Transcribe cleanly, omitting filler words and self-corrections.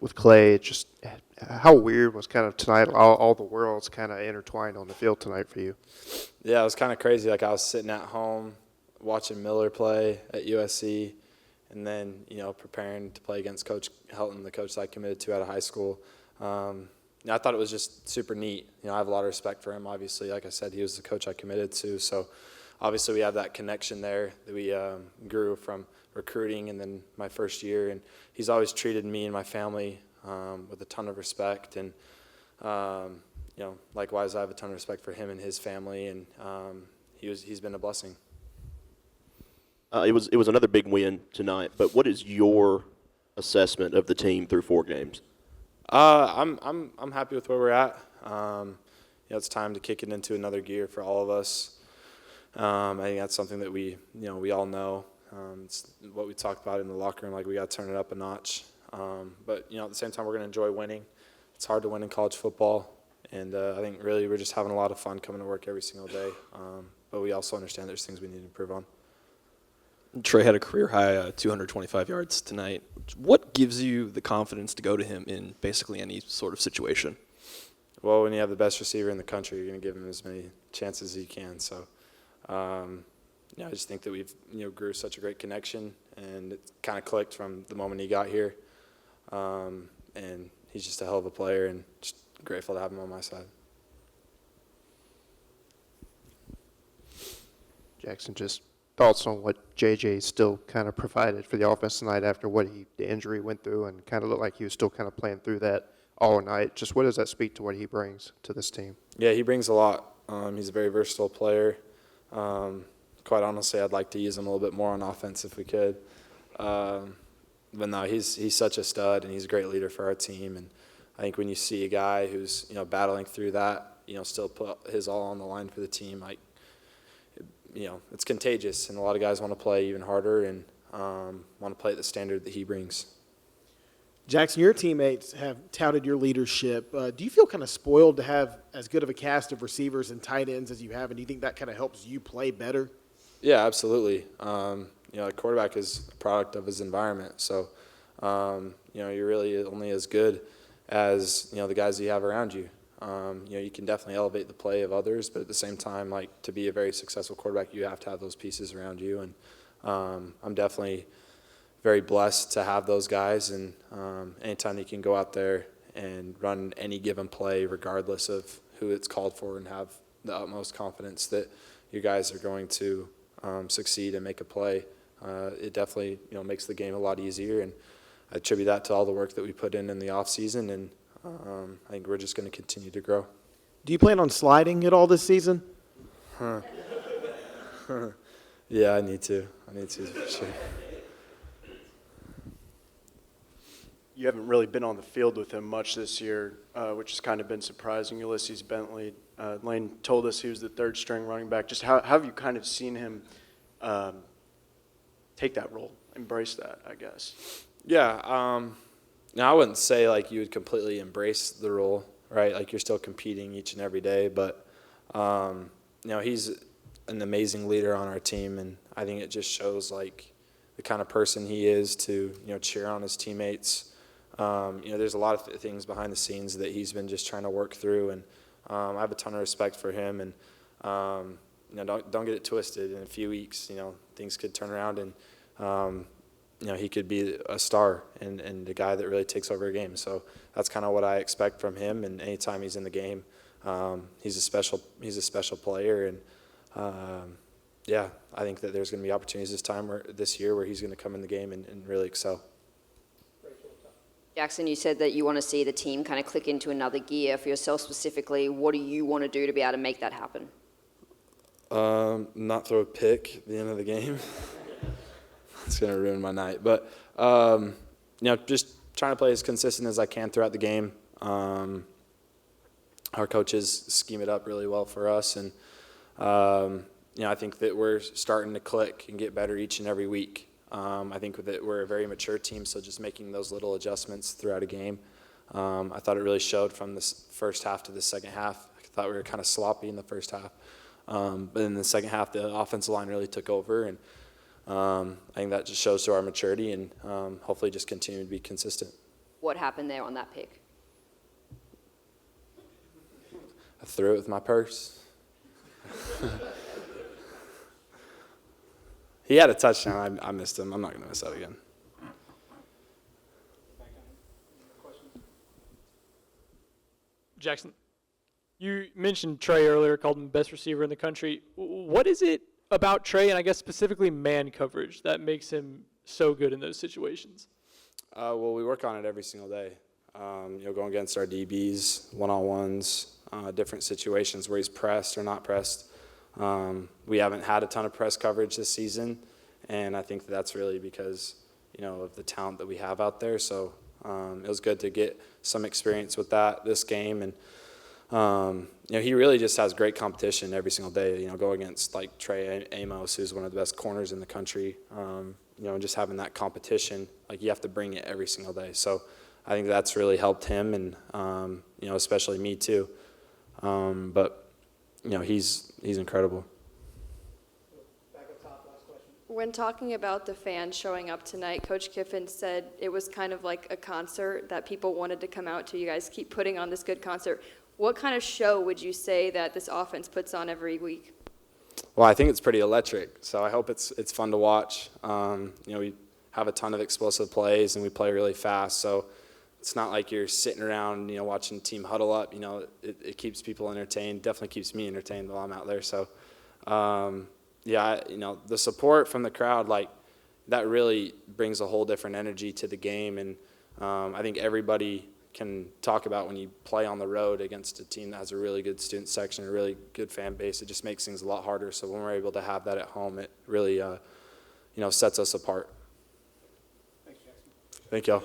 with Clay. Just how weird was kind of tonight? All the worlds kind of intertwined on the field tonight for you. Yeah, it was kind of crazy. Like I was sitting at home watching Miller play at USC, and then preparing to play against Coach Helton, the coach that I committed to out of high school. I thought it was just super neat. I have a lot of respect for him. Obviously, like I said, he was the coach I committed to. So obviously we have that connection there that we grew from recruiting and then my first year. And he's always treated me and my family with a ton of respect. And, likewise, I have a ton of respect for him and his family. And he's been a blessing. It was another big win tonight. But what is your assessment of the team through 4 games? I'm happy with where we're at. It's time to kick it into another gear for all of us. I think that's something that we all know. It's what we talked about in the locker room. Like we got to turn it up a notch. But at the same time, we're going to enjoy winning. It's hard to win in college football, and I think really we're just having a lot of fun coming to work every single day. But we also understand there's things we need to improve on. Trey had a career-high 225 yards tonight. What gives you the confidence to go to him in basically any sort of situation? Well, when you have the best receiver in the country, you're going to give him as many chances as you can. So, I just think that we've grew such a great connection, and it kind of clicked from the moment he got here. And he's just a hell of a player, and just grateful to have him on my side. Jaxson, just thoughts on what JJ still kind of provided for the offense tonight after the injury went through, and kind of looked like he was still kind of playing through that all night. Just what does that speak to what he brings to this team? Yeah, he brings a lot. He's a very versatile player. Quite honestly, I'd like to use him a little bit more on offense if we could. But no, he's such a stud, and he's a great leader for our team. And I think when you see a guy who's battling through that, still put his all on the line for the team, it's contagious, and a lot of guys want to play even harder and want to play at the standard that he brings. Jaxson, your teammates have touted your leadership. Do you feel kind of spoiled to have as good of a cast of receivers and tight ends as you have, and do you think that kind of helps you play better? Yeah, absolutely. A quarterback is a product of his environment, so you're really only as good as the guys that you have around you. You can definitely elevate the play of others, but at the same time, to be a very successful quarterback, you have to have those pieces around you. And I'm definitely very blessed to have those guys. And anytime you can go out there and run any given play, regardless of who it's called for, and have the utmost confidence that your guys are going to succeed and make a play, it definitely makes the game a lot easier. And I attribute that to all the work that we put in the off season, and I think we're just going to continue to grow. Do you plan on sliding at all this season? Yeah, I need to for sure. You haven't really been on the field with him much this year, which has kind of been surprising. Ulysses Bentley, Lane told us he was the third-string running back. Just how have you kind of seen him take that role, embrace that, I guess? Yeah, now I wouldn't say you would completely embrace the role, right? You're still competing each and every day, but he's an amazing leader on our team, and I think it just shows the kind of person he is to cheer on his teammates. There's a lot of things behind the scenes that he's been just trying to work through, and I have a ton of respect for him. And don't get it twisted. In a few weeks, things could turn around, and he could be a star and the guy that really takes over a game. So that's kind of what I expect from him. And anytime he's in the game, he's a special player. And I think that there's going to be opportunities this year where he's going to come in the game and really excel. Jaxson, you said that you want to see the team kind of click into another gear. For yourself specifically, what do you want to do to be able to make that happen? Not throw a pick at the end of the game. It's going to ruin my night. But, just trying to play as consistent as I can throughout the game. Our coaches scheme it up really well for us. And, I think that we're starting to click and get better each and every week. I think that we're a very mature team, so just making those little adjustments throughout a game. I thought it really showed from this first half to the second half. I thought we were kind of sloppy in the first half. But in the second half, the offensive line really took over, and I think that just shows to our maturity, and hopefully just continue to be consistent. what happened there on that pick? I threw it with my purse. He had a touchdown. I missed him. I'm not going to miss that again. Jaxson, you mentioned Trey earlier, called him the best receiver in the country. What is it about Trey, and I guess specifically man coverage, that makes him so good in those situations? Well, we work on it every single day. Going against our DBs, one-on-ones, different situations where he's pressed or not pressed. We haven't had a ton of press coverage this season, and I think that's really because, of the talent that we have out there. So it was good to get some experience with that this game. And, he really just has great competition every single day, go against like Trey Amos, who's one of the best corners in the country. And just having that competition, like you have to bring it every single day. So I think that's really helped him and, especially me too. But he's incredible. When talking about the fans showing up tonight, Coach Kiffin said it was kind of like a concert that people wanted to come out to. You guys keep putting on this good concert. What kind of show would you say that this offense puts on every week? Well, I think it's pretty electric, so I hope it's fun to watch. We have a ton of explosive plays, and we play really fast, so it's not like you're sitting around, watching the team huddle up. It keeps people entertained, definitely keeps me entertained while I'm out there. So, the support from the crowd, like, that really brings a whole different energy to the game, and I think everybody can talk about when you play on the road against a team that has a really good student section, a really good fan base. It just makes things a lot harder. So when we're able to have that at home, it really, sets us apart. Thanks, Jaxson. Thank y'all.